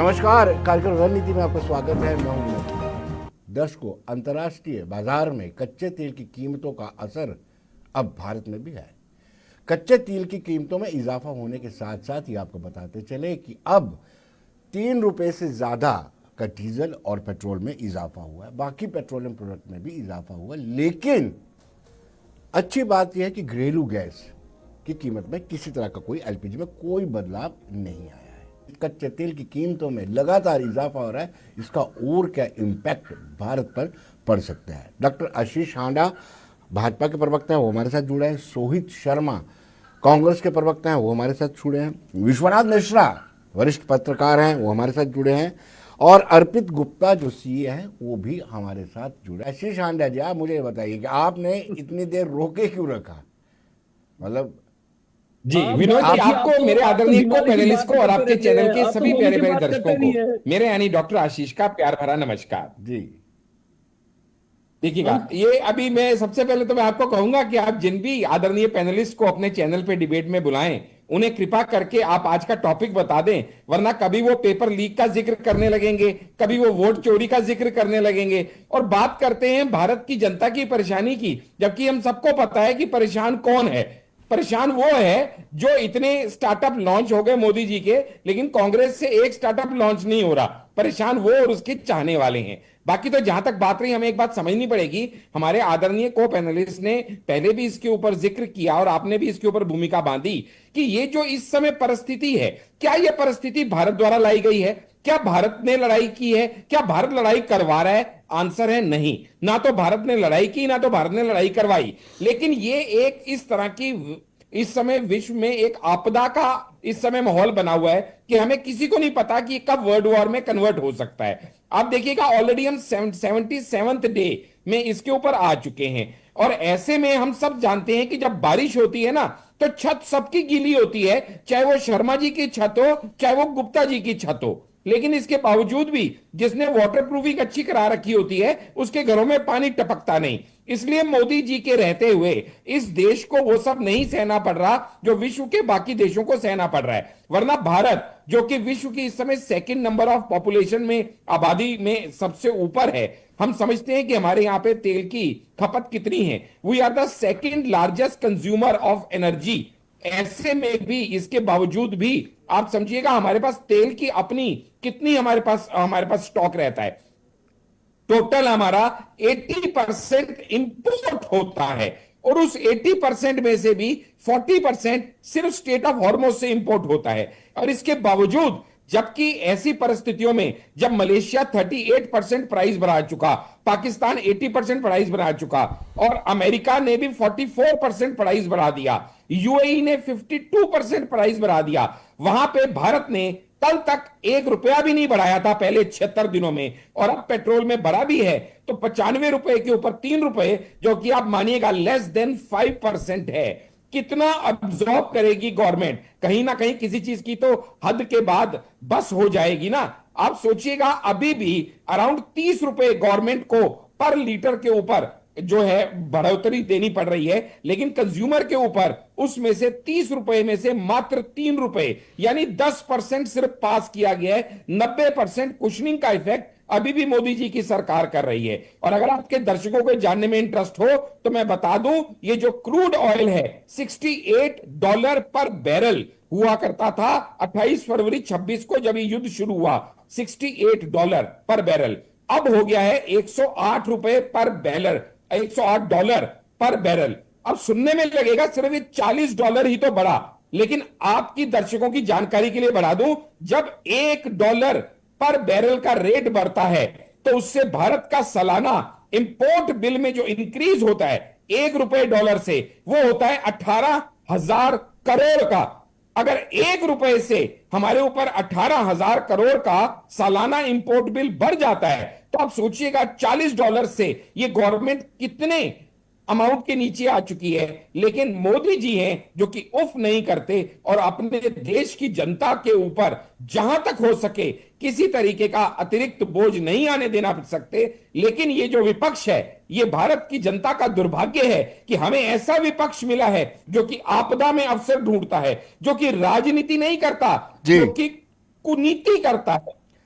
नमस्कार, कार्यक्रम रणनीति में आपका स्वागत है। मैं हूं विनोद। दर्शकों, अंतर्राष्ट्रीय बाजार में कच्चे तेल की कीमतों का असर अब भारत में भी है। कच्चे तेल की कीमतों में इजाफा होने के साथ साथ ही आपको बताते चले कि अब 3 रुपये से ज़्यादा का डीजल और पेट्रोल में इजाफा हुआ है। बाकी पेट्रोलियम प्रोडक्ट में भी इजाफा हुआ, लेकिन अच्छी बात यह है कि घरेलू गैस की कीमत में किसी तरह का कोई एलपीजी में कोई बदलाव नहीं आया है। कच्चे तेल की कीमतों में लगातार इजाफा हो रहा है, इसका और क्या इम्पैक्ट भारत पर पड़ सकता है। डॉक्टर आशीष हांडा भाजपा के प्रवक्ता हैं, वो हमारे साथ जुड़े हैं। सोहित शर्मा कांग्रेस के प्रवक्ता हैं, वो हमारे साथ जुड़े हैं। विश्वनाथ मिश्रा वरिष्ठ पत्रकार हैं, वो हमारे साथ जुड़े हैं। और अर्पित गुप्ता जो सीए हैं, वो भी हमारे साथ जुड़े। आशीष हांडा जी, आप मुझे बताइए कि आपने इतनी देर रोके क्यों रखा? मतलब जी विनोद जी, आपको, मेरे आदरणीय को पैनलिस्ट को और आपके चैनल के आप तो सभी मोदी प्यारे की प्यारे बात दर्शकों करते नहीं को है। मेरे यानी डॉक्टर आशीष का प्यार भरा नमस्कार। जी, देखिएगा, ये अभी मैं सबसे पहले तो मैं आपको कहूंगा कि आप जिन भी आदरणीय पैनलिस्ट को अपने चैनल पे डिबेट में बुलाएं, उन्हें कृपा करके आप आज का टॉपिक बता दें, वरना कभी वो पेपर लीक का जिक्र करने लगेंगे, कभी वो वोट चोरी का जिक्र करने लगेंगे और बात करते हैं भारत की जनता की परेशानी की, जबकि हम सबको पता है कि परेशान कौन है। परेशान वो है जो इतने स्टार्टअप लॉन्च हो गए मोदी जी के, लेकिन कांग्रेस से एक स्टार्टअप लॉन्च नहीं हो रहा। परेशान वो और उसके चाहने वाले हैं। बाकी तो जहां तक बात रही, हमें एक बात समझनी पड़ेगी। हमारे आदरणीय को पैनलिस्ट ने पहले भी इसके ऊपर जिक्र किया और आपने भी इसके ऊपर भूमिका बांधी कि ये जो इस समय परिस्थिति है, क्या यह परिस्थिति भारत द्वारा लाई गई है? क्या भारत ने लड़ाई की है? क्या भारत लड़ाई करवा रहा है? आंसर है नहीं। ना तो भारत ने लड़ाई की, ना तो भारत ने लड़ाई करवाई। लेकिन ये एक इस तरह की इस समय विश्व में एक आपदा का इस समय माहौल बना हुआ है कि हमें किसी को नहीं पता कि कब वर्ल्ड वॉर में कन्वर्ट हो सकता है। आप देखिएगा, ऑलरेडी हम 77th डे में इसके ऊपर आ चुके हैं और ऐसे में हम सब जानते हैं कि जब बारिश होती है ना, तो छत सबकी गीली होती है, चाहे वो शर्मा जी की छत हो, चाहे वो गुप्ता जी की छत हो। लेकिन इसके बावजूद भी जिसने वाटर प्रूफिंग अच्छी करा रखी होती है, उसके घरों में पानी टपकता नहीं। इसलिए मोदी जी के रहते हुए इस देश को वो सब नहीं सहना पड़ रहा जो विश्व के बाकी देशों को सहना पड़ रहा है। वरना भारत, जो कि विश्व की इस समय सेकंड नंबर ऑफ पॉपुलेशन में, आबादी में सबसे ऊपर है, हम समझते हैं कि हमारे यहां पे तेल की खपत कितनी है। We are the second largest consumer of energy. ऐसे में भी, इसके बावजूद भी आप समझिएगा हमारे पास तेल की अपनी कितनी हमारे पास स्टॉक रहता है। टोटल हमारा 80% इंपोर्ट होता है और उस 80% में से भी 40% सिर्फ स्टेट ऑफ हॉर्मोज से इंपोर्ट होता है। और इसके बावजूद, जबकि ऐसी परिस्थितियों में जब मलेशिया 38% प्राइस बढ़ा चुका, पाकिस्तान 80% प्राइस बढ़ा चुका और अमेरिका ने भी 44% प्राइस बढ़ा दिया, यूएई ने 52% प्राइस बढ़ा दिया, वहां पे भारत ने कल तक 1 रुपया भी नहीं बढ़ाया था पहले 76 दिनों में। और अब पेट्रोल में बढ़ा भी है तो 95 रुपए के ऊपर 3 रुपए, जो कि आप मानिएगा लेस देन 5% है। कितना अब्सॉर्ब करेगी गवर्नमेंट? कहीं ना कहीं किसी चीज की तो हद के बाद बस हो जाएगी ना। आप सोचिएगा, अभी भी अराउंड 30 रुपए गवर्नमेंट को पर लीटर के ऊपर जो है बढ़ोतरी देनी पड़ रही है, लेकिन कंज्यूमर के ऊपर उसमें से 30 रुपए में से मात्र 3 रुपए, यानी 10% सिर्फ पास किया गया है। 90% कुशनिंग का इफेक्ट अभी भी मोदी जी की सरकार कर रही है। और अगर आपके दर्शकों को जानने में इंटरेस्ट हो तो मैं बता दूं, ये जो क्रूड ऑयल है, $68 पर बैरल हुआ करता था 28 फरवरी 26 को, जब ये युद्ध शुरू हुआ। $68 पर बैरल अब हो गया है 108 रुपए पर बैरल, $108 पर बैरल। अब सुनने में लगेगा सिर्फ ये $40 ही तो बढ़ा, लेकिन आपकी दर्शकों की जानकारी के लिए बढ़ा दूं, जब $1 पर बैरल का रेट बढ़ता है तो उससे भारत का सालाना इंपोर्ट बिल में जो इंक्रीज होता है $1 से, वो होता है 18,000 करोड़ का। अगर $1 से हमारे ऊपर 18,000 करोड़ का सालाना इंपोर्ट बिल बढ़ जाता है, तो आप सोचिएगा $40 से ये गवर्नमेंट कितने अमाउंट के नीचे आ चुकी है। लेकिन मोदी जी हैं जो कि उफ नहीं करते और अपने देश की जनता के ऊपर जहां तक हो सके किसी तरीके का अतिरिक्त बोझ नहीं आने देना सकते। लेकिन ये जो विपक्ष है, ये भारत की जनता का दुर्भाग्य है कि हमें ऐसा विपक्ष मिला है जो कि आपदा में अवसर ढूंढता है, जो कि राजनीति नहीं करता, जी। जो कि कुनीति करता है।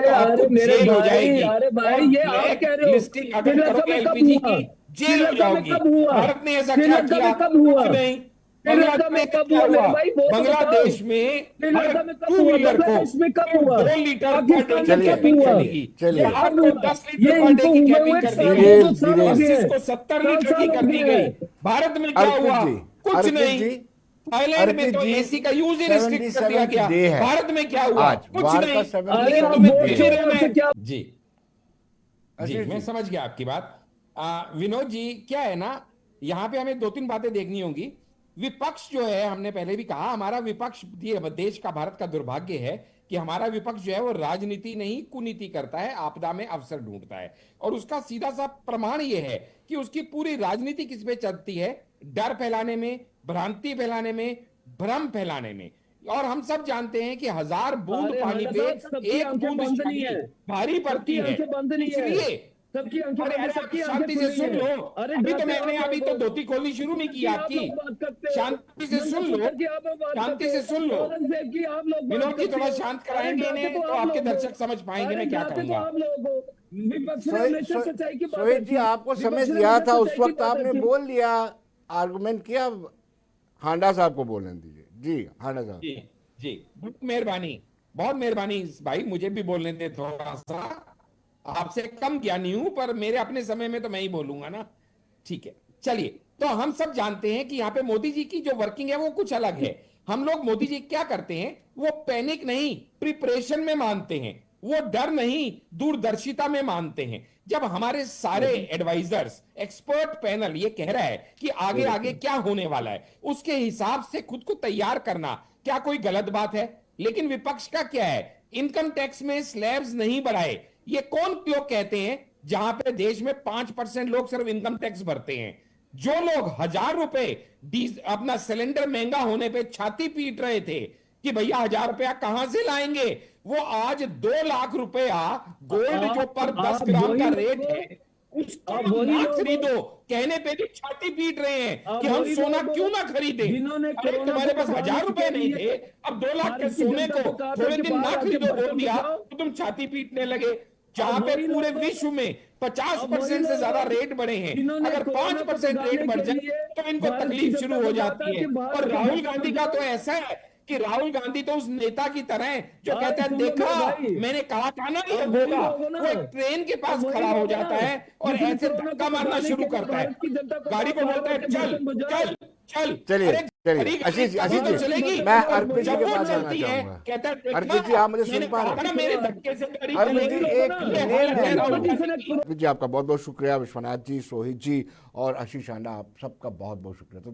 तो आपको अरे मेरे जेल हो भाई, जाएगी। अरे भाई, और ये आप ब्लैक कह रहे हो लिस्टिंग अगर श्रीलंका करोगे में कब एलपीजी हुआ? की, जेल हो श्रीलंका में जाओगी। कब हुआ? भारत ने ऐसा क्या श्रीलंका किया? में कब हुआ? कुछ नहीं। श्रीलंका में बांग्लादेश में कब क्या हुआ हुआ? मेरे भाई, वो तो बताओ। बांग्लादेश में हर श्रीलंका में कब टू हुआ? व्हीलर को बांग्लादेश में कब हुआ? 2 लीटर पर डे पाकिस्तान की में चलिए, कब कैपिंग हुआ? चलेगी। चलिए। ये कब आपको हुआ? 10 लीटर ये पर डे इनको की हुए कैपिंग हुए कर दी साल गई, 2-2 साल हो गए 80 हैं। को 70 साल लीटर की साल हो कर दी गए गई। हैं। भारत में क्या अर्पित हुआ? जी, कुछ अर्पित नहीं। जी, थाईलैंड में अर्पित तो जी, एसी का यूज ही रिस्ट्रिक्ट कर दिया 77th गया। डे है भारत में क्या हुआ? आज, कुछ वार का नहीं। 77th अरे लेकिन आप तुम्हें वोट खुशी चोर रहना आपसे है। क्या? जी जी, आशीष मैं जी। समझ गया आपकी बात। विनोद जी, क्या है ना, यहां पे हमें 2-3 बातें देखनी होंगी। विपक्ष जो है, हमने पहले भी कहा, हमारा विपक्ष, ये देश का, भारत का दुर्भाग्य है कि हमारा विपक्ष जो है वो राजनीति नहीं कुनीति करता है, आपदा में अवसर ढूंढता है। और उसका सीधा सा प्रमाण ये है कि उसकी पूरी राजनीति किस पे चलती है? डर फैलाने में, भ्रांति फैलाने में, भ्रम फैलाने में। और हम सब जानते हैं कि 1000 बूंद अरे पानी हांडा पे साहब, सबकी एक आंखें बूंद बंद नहीं शाही है। भारी पड़ती सबकी है। आंखें बंद नहीं है। इसलिए सबकी आंखें अरे बंद है, अरे सबकी आप आंखें शांति से खुली सुन हैं। लो। अरे अभी तो डरते मैंने आप अभी तो लोग। धोती खोलनी शुरू नहीं की आप आपकी। लोग बात करते हो। शांति से सुन लो, मंगलसूत्र की आप लोग बात शांति करते से हो। सुन लो। औरंगजेब की आप लोग बात विनोद जी करते थोड़ा हो। शांत अरे कराएंगे डरते इन्हें तो आप आपके लोग हो। दर्शक समझ पाएंगे अरे मैं क्या डरते तो कहूंगा। आप लोग हो। विपक्ष ने सोहित हमेशा सच्चाई की बात सोहित जी, रखी। आपको समय विपक्ष ने दिया हमेशा था, उस सच्चाई की वक्त बात आपने रखी। बोल लिया, आर्गुमेंट किया। अब हांडा साहब को बोलने दीजिए। जी हांडा साहब। जी जी, बहुत मेहरबानी, बहुत मेहरबानी भाई, मुझे भी बोलने दे थोड़ा सा। आपसे कम ज्ञानी हूं पर मेरे अपने समय में तो मैं ही बोलूंगा ना। ठीक है, चलिए। तो हम सब जानते हैं कि यहाँ पे मोदी जी की जो वर्किंग है वो कुछ अलग है। हम लोग मोदी जी क्या करते हैं, वो पैनिक नहीं, प्रिपरेशन में मानते हैं। वो डर नहीं, दूरदर्शिता में मानते हैं। जब हमारे सारे एडवाइजर्स, एक्सपर्ट पैनल ये कह रहा है कि आगे आगे क्या होने वाला है, उसके हिसाब से खुद को तैयार करना क्या कोई गलत बात है? लेकिन विपक्ष का क्या है, इनकम टैक्स में स्लैब्स नहीं बढ़ाए। ये कौन लोग कहते हैं जहां पे देश में 5% लोग सिर्फ इनकम टैक्स भरते हैं? जो लोग 1000 रुपए अपना सिलेंडर महंगा होने पे छाती पीट रहे थे कि भैया 1000 रुपया कहां से लाएंगे, वो आज 2 लाख रुपया गोल्ड जो पर 10 आप ग्राम वही का लोग रेट हो। है उसको आप वही ना लोग हो। खरीदो कहने पे भी छाती पीट रहे हैं आप कि हम वही सोना लोग हो क्यों ना खरीदे। जिन्होंने अरे कोरोना तुम्हारे को पास भगाने 1000 रुपए के नहीं लिए थे, अब 2 लाख के भारत की सोने जनता को को कहा था थोड़े कि दिन ना बाहर आके खरीदो बोल बर्तन दिया बचाओ। तो तुम छाती पीटने लगे। जहां पे वही पूरे लोग- विश्व में अब वही 50% से लोग ज्यादा हैं रेट बढ़े हैं, जिन्होंने अगर कोरोना को 5% रेट भगाने बढ़ के जाए लिए तो इनको भारत की तकलीफ जनता शुरू को हो कहा जाती था है। कि बाहर और आके राहुल बर्तन गांधी का बचाओ। तो ऐसा है कि राहुल गांधी तो उस नेता की तरह है जो अरे कहता है सुन लो देखा मेरे भाई। मैंने कहा था ना ये अब वही होगा। लोग हो ना। वो एक ट्रेन के अब पास वही खड़ा लोग हो हो जाता ना, है और जिसने ऐसे कोरोना धक्का को मारना भगाने शुरू के लिए करता है, भारत की जनता को गाड़ी कहा को बाहर बोलता है आके चल बर्तन बचाओ। चल चल। चलिए अरे चलिए, खड़ी गाड़ी आशीष तभी तो जी, चलेगी मैं और अर्पित जी जब के वो पास जाना चलती है। चाहूंगा। कहता है देखा अर्पित जी, आप मुझे मैंने सुन पा कहा रहे था हैं? ना मेरे धक्के से गाड़ी अर्पित जी, चलेगी। एक ये नेम हालत है है राहुल इनकी। गांधी की। अर्पित जी, आपका बहुत बहुत शुक्रिया। विश्वनाथ जी, सोहित जी और आशीष हांडा, आप सबका बहुत बहुत शुक्रिया। तो